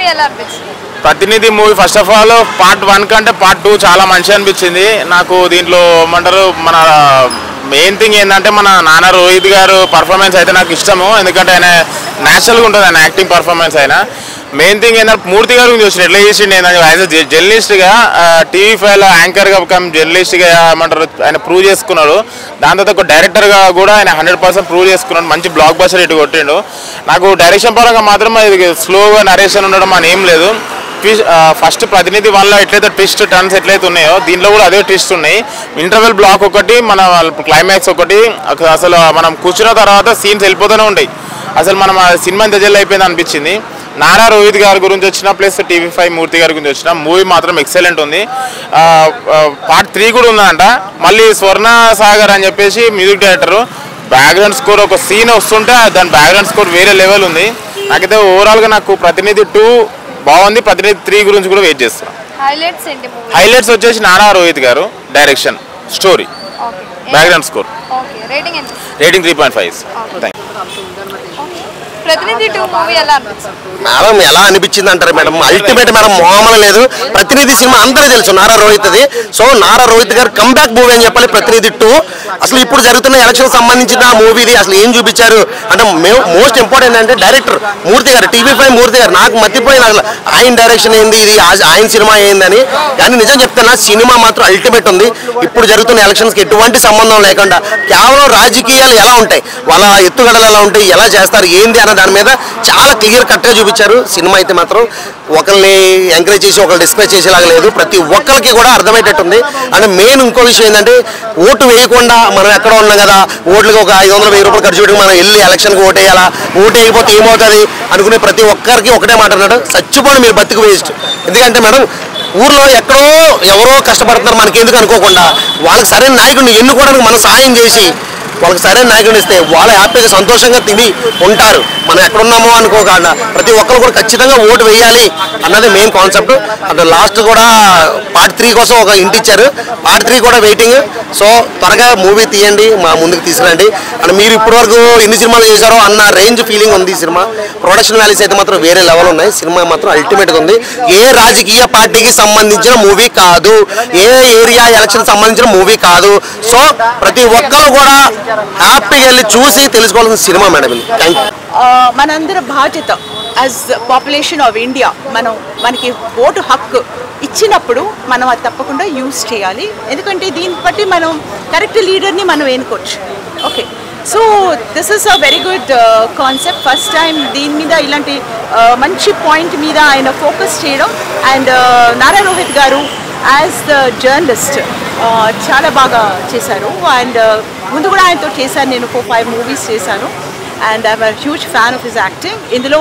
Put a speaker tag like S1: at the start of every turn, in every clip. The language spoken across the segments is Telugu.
S1: మూవీ ఎలా అనిపించింది?
S2: ప్రతినిధి movie first of all part 1 కంటే పార్ట్ 2 చాలా మంచిగా అనిపించింది నాకు. దీంట్లో ఏమంటారు, మన మెయిన్ థింగ్ ఏంటంటే మన నాన్న రోహిత్ గారు పర్ఫార్మెన్స్ అయితే నాకు ఇష్టము. ఎందుకంటే ఆయన న్యాచురల్గా ఉంటుంది ఆయన యాక్టింగ్ పర్ఫార్మెన్స్. అయినా మెయిన్ థింగ్ ఏంటంటే మూర్తి గారు గురించి వచ్చిన ఎట్లా చేసిండు ఏంటంటే యాజ్ అ జర్నలిస్ట్గా TV5లో యాంకర్గా జర్నలిస్ట్గా ఏమంటారు ఆయన ప్రూవ్ చేసుకున్నాడు. దాని తర్వాత ఒక డైరెక్టర్గా కూడా ఆయన 100% ప్రూవ్ చేసుకున్నాడు. మంచి బ్లాక్ బస్టర్ ఇటు కొట్టిండు. నాకు డైరెక్షన్ పరంగా మాత్రం ఇది స్లోగా నరేషన్ ఉండడం అని ఏం లేదు. ఫస్ట్ ప్రతినిధి 1లో ఎట్లయితే ట్విస్ట్ టర్న్స్ ఎట్లయితే ఉన్నాయో దీంట్లో కూడా అదే ట్విస్ట్ ఉన్నాయి. ఇంటర్వెల్ బ్లాక్ ఒకటి, మన క్లైమాక్స్ ఒకటి. అసలు మనం కూర్చున్న తర్వాత సీన్స్ వెళ్ళిపోతూనే ఉంటాయి. అసలు మనం సినిమా తెజల్ అయిపోయింది అనిపించింది. నారా రోహిత్ గారి గురించి వచ్చిన ప్లస్ TV5 మూర్తి గారి గురించి వచ్చిన మూవీ మాత్రం ఎక్సలెంట్ ఉంది. పార్ట్ 3 కూడా ఉందంట. మళ్ళీ స్వర్ణ సాగర్ అని చెప్పేసి మ్యూజిక్ డైరెక్టర్ బ్యాక్గ్రౌండ్ స్కోర్ ఒక సీన్ వస్తుంటే దాని బ్యాక్గ్రౌండ్ స్కోర్ వేరే లెవెల్ ఉంది. నాకైతే ఓవరాల్గా నాకు ప్రతినిధి 2 బాగుంది. ప్రతినిధి 3 గురించి కూడా వెయిట్ చేస్తాను. హైలైట్స్ వచ్చేసి నారా రోహిత్ గారు direction, story, background score. Rating 3.5.
S1: ప్రతినిధి 2 మూవీ ఎలా అనిపించింది
S3: మేడం? ఎలా అనిపించింది అంటారు మేడం, అల్టిమేట్ మేడం, మామూలు లేదు. ప్రతినిధి సినిమా అందరూ తెలుసు నారా రోహిత్ అది. సో నారా రోహిత్ గారు కంబ్యాక్ మూవీ అని చెప్పాలి ప్రతినిధి 2. అసలు ఇప్పుడు జరుగుతున్న ఎలక్షన్ సంబంధించిన మూవీది అసలు ఏం చూపించారు అంటే మోస్ట్ ఇంపార్టెంట్ అంటే డైరెక్టర్ మూర్తి గారు, TV5 మూర్తి గారు. నాకు మర్చిపోయిన అసలు ఆయన డైరెక్షన్ ఏంది, ఇది ఆయన సినిమా ఏందని. కానీ నిజం చెప్తున్నా సినిమా మాత్రం అల్టిమేట్ ఉంది. ఇప్పుడు జరుగుతున్న ఎలక్షన్స్కి ఎటువంటి సంబంధం లేకుండా కేవలం రాజకీయాలు ఎలా ఉంటాయి, వాళ్ళ ఎత్తుగడలు ఎలా ఉంటాయి, ఎలా చేస్తారు ఏంది అన్న దాని మీద చాలా క్లియర్ కట్గా చూపించారు. సినిమా అయితే మాత్రం ఒకరిని ఎంకరేజ్ చేసి ఒకరు డిస్కరేజ్ చేసేలాగా లేదు. ప్రతి ఒక్కరికి కూడా అర్థమయ్యేటట్టుంది. అంటే మెయిన్ ఇంకో విషయం ఏంటంటే ఓటు వేయకుండా మనం ఎక్కడ ఉన్నాం కదా, ఓట్లకి ఒక 500-1000 రూపాయలు ఖర్చు పెట్టి మనం వెళ్ళి ఎలక్షన్కి ఓటు వేయాలా, ఓటు వేయకపోతే ఏమవుతుంది అనుకునే ప్రతి ఒక్కరికి ఒకటే మాట అన్నాడు, చచ్చిపోండి మీరు బతికి వేస్ట్. ఎందుకంటే మేడం ఊర్లో ఎక్కడో ఎవరో కష్టపడుతున్నారు మనకి ఎందుకు అనుకోకుండా వాళ్ళకి సరైన నాయకుడిని ఎన్నుకోవడానికి మనం సహాయం చేసి వాళ్ళకి సరైన నాయకుడిని ఇస్తే వాళ్ళు హ్యాపీగా సంతోషంగా తిని ఉంటారు. మనం ఎక్కడున్నామో అనుకోకుండా ప్రతి ఒక్కరు కూడా ఖచ్చితంగా ఓటు వేయాలి అన్నది మెయిన్ కాన్సెప్ట్. అది లాస్ట్ కూడా పార్ట్ 3 కోసం ఒక ఇంటి ఇచ్చారు. పార్ట్ 3 కూడా వెయిటింగ్. సో త్వరగా మూవీ తీయండి, మా ముందుకు తీసుకురండి. అండ్ మీరు ఇప్పటివరకు ఎన్ని సినిమాలు చేశారో అన్న రేంజ్ ఫీలింగ్ ఉంది ఈ సినిమా. ప్రొడక్షన్ వాల్యూస్ అయితే మాత్రం వేరే లెవెల్ ఉన్నాయి. సినిమా మాత్రం అల్టిమేట్గా ఉంది. ఏ రాజకీయ పార్టీకి సంబంధించిన మూవీ కాదు, ఏ ఏరియా ఎలక్షన్ సంబంధించిన మూవీ కాదు. సో ప్రతి ఒక్కరు కూడా హ్యాపీగా వెళ్ళి చూసి తెలుసుకోవాల్సిన సినిమా మేడం ఇది. Thank you.
S4: మనందరి బాధ్యత యాజ్ పాపులేషన్ ఆఫ్ ఇండియా మనకి ఓటు హక్కు ఇచ్చినప్పుడు మనం అది తప్పకుండా యూజ్ చేయాలి. ఎందుకంటే దీన్ని బట్టి మనం కరెక్ట్ లీడర్ని మనం ఎన్నుకోవచ్చు. Okay, so this is a very good concept. First time దీని మీద ఇలాంటి మంచి పాయింట్ మీద ఆయన ఫోకస్ చేయడం. అండ్ నారా రోహిత్ గారు యాజ్ ద జర్నలిస్ట్ చాలా బాగా చేశారు. అండ్ ముందు కూడా ఆయనతో చేశాను, నేను 4-5 మూవీస్ చేశాను. And I'm a huge fan of his acting. Indulo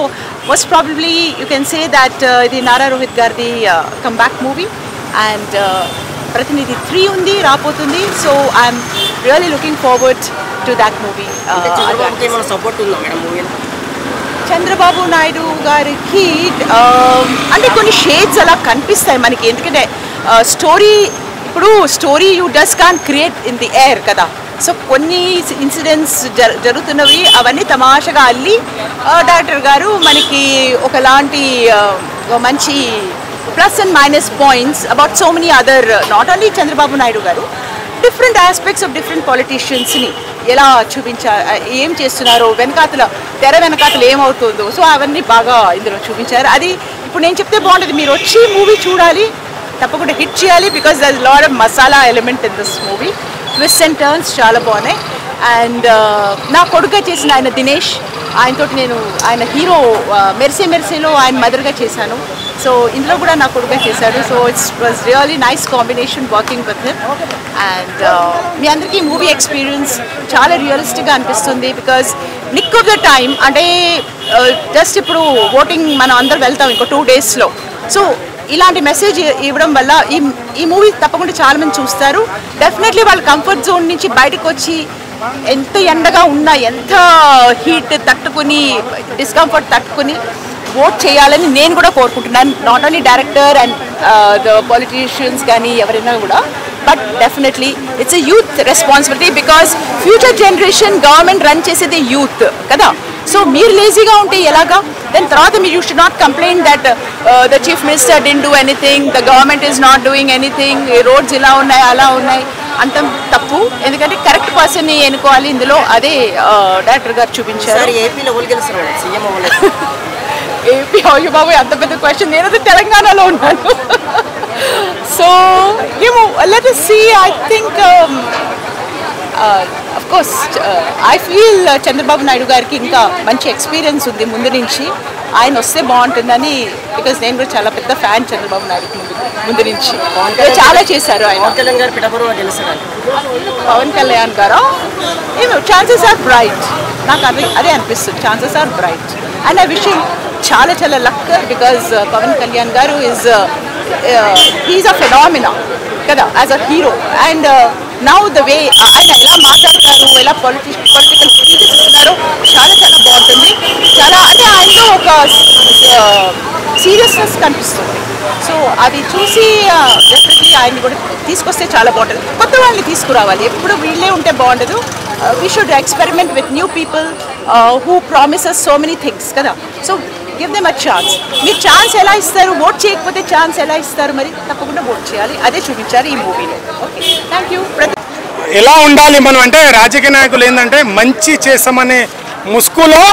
S4: most probably you can say that the Nara Rohit Gardi comeback movie, and Pratinidhi 3 undi rapotundi. So I'm really looking forward to that movie.
S5: Chandrababu ki mana support undo madam movie?
S4: Chandrababu Naidu gariki ante konni shades ala kanipistayi maniki, endukante story you just can't create in the air kada. So కొన్ని ఇన్సిడెంట్స్ జరుగుతున్నవి అవన్నీ తమాషగా అల్లి డైరెక్టర్ గారు మనకి ఒకలాంటి మంచి plus and minus points about so many other, not only Chandrababu Naidu గారు, డిఫరెంట్ ఆస్పెక్ట్స్ ఆఫ్ డిఫరెంట్ పొలిటీషియన్స్ని ఎలా ఏం చేస్తున్నారో, తెర వెనకాతలు ఏమవుతుందో, సో అవన్నీ బాగా ఇందులో చూపించారు. అది ఇప్పుడు నేను చెప్తే బాగుంటుంది, మీరు వచ్చి మూవీ చూడాలి, తప్పకుండా హిట్ చేయాలి. Because there is lot of masala element in this movie. Twist and turns చాలా బాగున్నాయి. అండ్ నా కొడుకుగా చేసిన ఆయన దినేష్, ఆయనతో నేను ఆయన హీరో మెర్సీలో ఆయన మదర్గా చేశాను. సో ఇందులో కూడా నా కొడుకుగా చేశాడు. So it's was really nice combination working with him. And మీ అందరికీ మూవీ ఎక్స్పీరియన్స్ చాలా రియలిస్టిక్గా అనిపిస్తుంది. Because nick of the time అంటే జస్ట్ ఇప్పుడు ఓటింగ్ మనం అందరు వెళ్తాం ఇంకో 2 daysలో. సో ఇలాంటి మెసేజ్ ఇవ్వడం వల్ల ఈ మూవీ తప్పకుండా చాలామంది చూస్తారు. డెఫినెట్లీ వాళ్ళ కంఫర్ట్ జోన్ నుంచి బయటకు వచ్చి ఎంత ఎండగా ఉన్నా, ఎంత హీట్ తట్టుకుని, డిస్కంఫర్ట్ తట్టుకుని ఓట్ చేయాలని నేను కూడా కోరుకుంటున్నాను. Not only director and the politicians కానీ ఎవరైనా కూడా, but definitely it's a youth responsibility. Because future generation government run చేసేది యూత్ కదా. సో మీరు లేజీగా ఉంటే ఎలాగా? దెన్ తర్వాత మీరు you should not complaint that the chief minister did do anything, the government is not doing anything, roads ఇలా ఉన్నాయి అలా ఉన్నాయి అంత తప్పు. ఎందుకంటే కరెక్ట్ పర్సన్ని ఎన్నుకోవాలి ఇందులో. అదే డైరెక్టర్ గారు చూపించారు. ఏపీ అయ్యో బాబు అంత పెద్ద క్వశ్చన్, నేను తెలంగాణలో ఉన్నాను. సో ఏమో let us see. I think of course I feel Chandrababu Naidu గారికి ఇంకా మంచి ఎక్స్పీరియన్స్ ఉంది ముందు నుంచి, ఆయన వస్తే బాగుంటుందని. బికాస్ నేను కూడా చాలా పెద్ద ఫ్యాన్ చంద్రబాబు నాయుడు ముందు నుంచి, చాలా చేశారు ఆయన. పవన్ కళ్యాణ్ గారు ఏమో ఛాన్సెస్ ఆర్ బ్రైట్, నాకు అదే అనిపిస్తుంది, chances are bright. And I wish చాలా చాలా లక్ బికాజ్ పవన్ కళ్యాణ్ గారు ఈజ్ అ ఫెనామినా కదా as a hero. And now the way ఆయన ఎలా మాట్లాడతారు, ఎలా పొలిటికల్ స్పీచెస్ ఇస్తున్నారో చాలా చాలా బాగుంటుంది. చాలా అంటే ఆయనలో ఒక సీరియస్నెస్ కనిపిస్తుంది. సో అది చూసి డెఫినెట్లీ ఆయన కూడా తీసుకొస్తే చాలా బాగుంటుంది. కొత్త వాళ్ళని తీసుకురావాలి, ఎప్పుడు వీళ్ళే ఉంటే బాగుండదు. We should experiment with new people who promises so many things కదా. So give them a chance. మీరు ఛాన్స్ ఎలా ఇస్తారు? ఓట్ చేయకపోతే ఛాన్స్ ఎలా ఇస్తారు? మరి తప్పకుండా ఓట్ చేయాలి, అదే చూపించారు ఈ మూవీలో. Okay, thank you.
S1: ఎలా ఉండాలి మనం అంటే, రాజకీయ నాయకులు ఏంటంటే మంచి చేస్తామనే ముసుగులో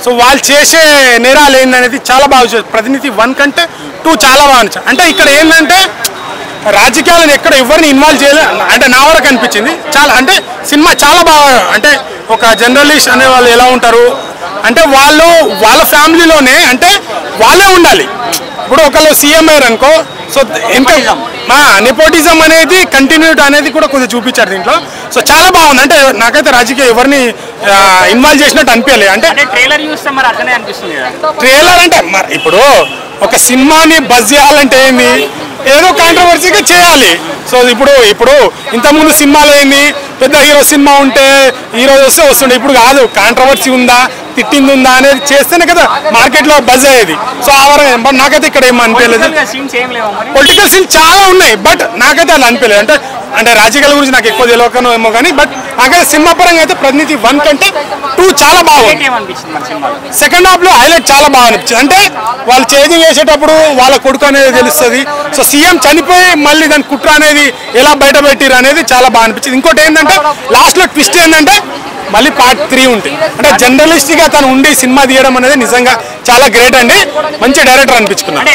S1: సో వాళ్ళు చేసే నేరాలు ఏందనేది చాలా బాగా చూసారు. ప్రతినిధి 1 కంటే 2 చాలా బాగా నచ్చారు. అంటే ఇక్కడ ఏంటంటే రాజకీయాలను ఎక్కడ ఎవరిని ఇన్వాల్వ్ చేయలే అంటే నా వరకు అనిపించింది. చాలా అంటే సినిమా చాలా బాగా, అంటే ఒక జర్నలిస్ట్ అనే వాళ్ళు ఎలా ఉంటారు అంటే వాళ్ళు వాళ్ళ ఫ్యామిలీలోనే అంటే వాళ్ళే ఉండాలి. ఇప్పుడు ఒకళ్ళు సీఎం అయ్యారు అనుకో, సో ఎంత నెపోటిజం అనేది కంటిన్యూటీ అనేది కూడా కొద్దిగా చూపించారు దీంట్లో. సో చాలా బాగుంది. అంటే నాకైతే రాజకీయ ఎవరిని ఇన్వాల్వ్ చేసినట్టు అనిపించలేదు. అంటే ట్రైలర్ చూస్తే మరి అట్లనే అనిపిస్తుంది. ట్రైలర్ అంటే మరి ఇప్పుడు ఒక సినిమాని బజ్ చేయాలంటే ఏంది, ఏదో కాంట్రవర్సీగా చేయాలి. సో ఇప్పుడు ఇంతకుముందు సినిమాలో ఏంది, పెద్ద హీరో సినిమా ఉంటే హీరో వస్తే వస్తుండే. ఇప్పుడు కాదు, కాంట్రవర్సీ ఉందా, తిట్టింది ఉందా అనేది చేస్తేనే కదా మార్కెట్లో బజ్ అయ్యేది. సో బట్ నాకైతే ఇక్కడ ఏమో అనిపించలేదు. పొలిటికల్ సీన్ చాలా ఉన్నాయి, బట్ నాకైతే అలా అనిపించలేదు. అంటే రాజకీయాల గురించి నాకు ఎక్కువ తెలియకనో ఏమో కానీ, బట్ నాకైతే సినిమా పరంగా అయితే ప్రతినిధి 1 కంటే 2 చాలా బాగుంది. సెకండ్ హాఫ్ లో హైలైట్ చాలా బాగా అనిపించింది. అంటే వాళ్ళు చేంజింగ్ చేసేటప్పుడు వాళ్ళ కొడుకు అనేది తెలుస్తుంది. సో సీఎం చనిపోయి మళ్ళీ దాని కుట్ర అనేది ఎలా బయట పెట్టిరు అనేది చాలా బాగా అనిపించింది. ఇంకోటి ఏంటంటే లాస్ట్ లో ట్విస్ట్ ఏంటంటే మళ్ళీ పార్ట్ 3 ఉంటుంది. అంటే జర్నలిస్ట్ గా తను ఉండి సినిమా తీయడం అనేది నిజంగా చాలా గ్రేట్ అండి. మంచి డైరెక్టర్ అనిపించుకున్నాను.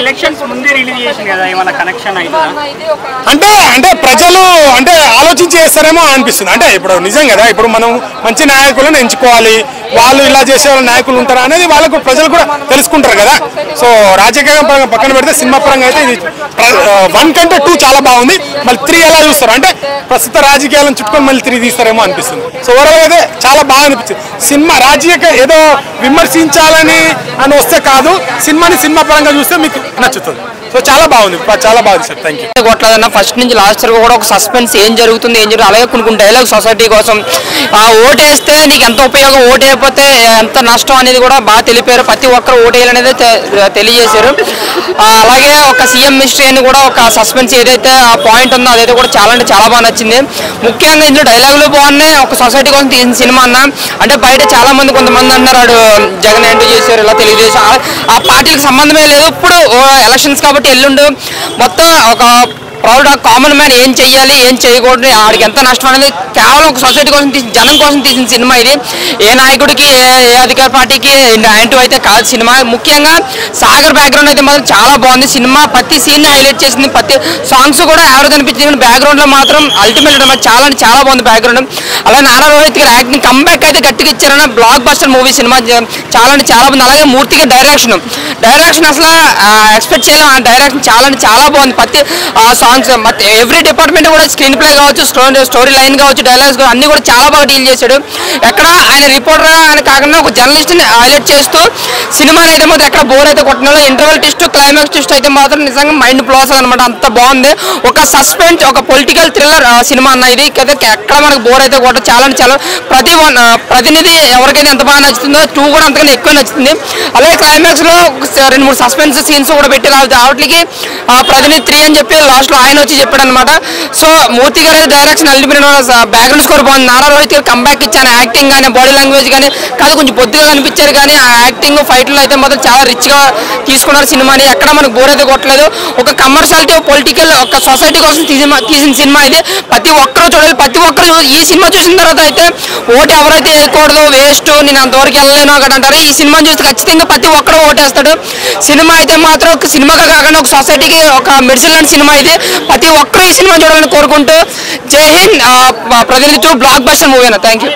S1: అంటే ప్రజలు అంటే ఆలోచించి చేస్తారేమో అనిపిస్తుంది. అంటే ఇప్పుడు నిజం కదా, ఇప్పుడు మనం మంచి నాయకులను ఎంచుకోవాలి, వాళ్ళు ఇలా చేసే వాళ్ళ నాయకులు ఉంటారా అనేది వాళ్ళకు ప్రజలు కూడా తెలుసుకుంటారు కదా. సో రాజకీయ పరంగా పక్కన పెడితే సినిమా పరంగా అయితే ఇది 1 కంటే 2 చాలా బాగుంది. మళ్ళీ 3 ఎలా చూస్తారు అంటే ప్రస్తుత రాజకీయాలను చుట్టుకొని మళ్ళీ 3 తీస్తారేమో అనిపిస్తుంది. సో ఓవరాల్ అయితే చాలా బాగా అనిపించింది సినిమా. రాజకీయ ఏదో విమర్శించాలని అని వస్తే కాదు, సినిమాని సినిమా పరంగా చూస్తే మీకు నచ్చుతుంది. సో చాలా బాగుంది, చాలా బాగుంది సార్. Thank you.
S5: కొట్టలేదన్న ఫస్ట్ నుంచి లాస్ట్ వరకు కూడా ఒక సస్పెన్స్, ఏం జరుగుతుంది అలాగే కొన్ని డైలాగ్ సొసైటీ కోసం ఓటేస్తే నీకు ఎంత ఉపయోగం, ఓటేయకపోతే ఎంత నష్టం అనేది కూడా బాగా తెలిపారు. ప్రతి ఒక్కరు ఓటేయాలనేది తెలియజేశారు. అలాగే ఒక సీఎం మిస్టరీ అని కూడా ఒక సస్పెన్స్ ఏదైతే ఆ పాయింట్ ఉందో అదైతే కూడా చాలా అంటే చాలా బాగా నచ్చింది. ముఖ్యంగా ఇందులో డైలాగులు బాగున్నాయి. ఒక సొసైటీ కోసం తీసిన సినిమా అన్న. అంటే బయట చాలా మంది కొంతమంది అంటున్నారు జగన్ ఏంటో చేశారు, ఇలా తెలుగుదేశం ఆ పార్టీలకు సంబంధమే లేదు. ఇప్పుడు ఎలక్షన్స్ కాబట్టి ఎల్లుండు మొత్తం ఒక ప్రౌడ్ కామన్ మ్యాన్ ఏం చెయ్యాలి, ఏం చేయకూడదు, ఆడికి ఎంత నష్టం అనేది కేవలం ఒక సొసైటీ కోసం జనం కోసం తీసిన సినిమా ఇది. ఏ నాయకుడికి ఏ అధికార పార్టీకి యాంటీ అయితే కాదు సినిమా. ముఖ్యంగా సాగర్ బ్యాక్గ్రౌండ్ అయితే మాత్రం చాలా బాగుంది. సినిమా ప్రతి సీన్ హైలైట్ చేసింది, ప్రతి సాంగ్స్ కూడా యావరేజ్ అనిపించింది. బ్యాక్గ్రౌండ్ లో మాత్రం అల్టిమేట్ చాలా అంటే చాలా బాగుంది బ్యాక్గ్రౌండ్. అలాగే నారా రోహిత్ గారు యాక్టింగ్ కంబ్యాక్ అయితే గట్టిగా ఇచ్చారన్న. బ్లాక్ బస్టర్ మూవీ సినిమా చాలా అంటే చాలా బాగుంది. అలాగే మూర్తిగా డైరెక్షన్ అసలు ఎక్స్పెక్ట్ చేయలేము. ఆ డైరెక్షన్ చాలా అంటే చాలా బాగుంది. ప్రతి సాంగ్స్ ఎవ్రీ డిపార్ట్మెంట్ కూడా స్క్రీన్ ప్లే కావచ్చు, స్టోరీ లైన్ కావచ్చు, డైలాగ్స్ అన్ని కూడా చాలా బాగా డీల్ చేశాడు. ఎక్కడ ఆయన రిపోర్టర్ అని కాకుండా ఒక జర్నలిస్ట్ ని హైలైట్ చేస్తూ సినిమాని అయితే మాత్రం ఎక్కడ బోర్ అయితే కొట్టినాడు. ఇంటర్వల్ ట్విస్ట్, క్లైమాక్స్ ట్విస్ట్ అయితే మాత్రం నిజంగా మైండ్ బ్లోస్ అనమాట. అంత బాగుంది. ఒక సస్పెన్స్, ఒక పొలిటికల్ థ్రిల్లర్ సినిమా అన్న ఇది. ఎక్కడ మనకు బోర్ అయితే కొట్ట చాలా అంటే చాలా. ప్రతినిధి ఎవరికైతే ఎంత బాగా నచ్చుతుందో 2 కూడా అంతకన్నా ఎక్కువ నచ్చుతుంది. అలాగే క్లైమాక్స్ లో 2-3 సస్పెన్స్ సీన్స్ కూడా పెట్టి వాటికి ప్రతినిధి 3 అని చెప్పి లాస్ట్ లో ఆయన వచ్చి చెప్పాడు అనమాట. సో మూర్తి గారు అయితే డైరెక్షన్ అల్టిమేట్, బ్యాక్గ్రౌండ్ స్కోర్ బాగుంది. నారా రోహిత్ గారు కంబ్యాక్ ఇచ్చాను. యాక్టింగ్ కానీ బాడీ లాంగ్వేజ్ కానీ కాదు కొంచెం బొద్దుగా కనిపించారు, కానీ ఆ యాక్టింగ్ ఫైట్లో అయితే మాత్రం చాలా రిచ్గా తీసుకున్నారు సినిమాని. ఎక్కడ మనకు బోర్ అయితే కొట్టలేదు. ఒక కమర్షియాలిటీ, పొలిటికల్, ఒక సొసైటీ కోసం తీసిన సినిమా ఇది. ప్రతి ఒక్కరూ చూడాలి. ప్రతి ఒక్కరు ఈ సినిమా చూసిన తర్వాత అయితే ఓటు ఎవరైతే వేయకూడదు, వేస్ట్, నేను అంతవరకు వెళ్ళలేను అక్కడ అంటారు, ఈ సినిమాని చూస్తే ఖచ్చితంగా ప్రతి ఒక్కరు ఓటేస్తాడు. సినిమా అయితే మాత్రం ఒక సినిమాగా కాకుండా ఒక సొసైటీకి ఒక మెడిసిన్ లాంటి సినిమా ఇది. ప్రతి ఒక్కరూ ఈ సినిమా చూడాలని కోరుకుంటూ జై హింద్. ప్రతినిధి బ్లాక్ బస్టర్ మూవీ అన్న. Thank you.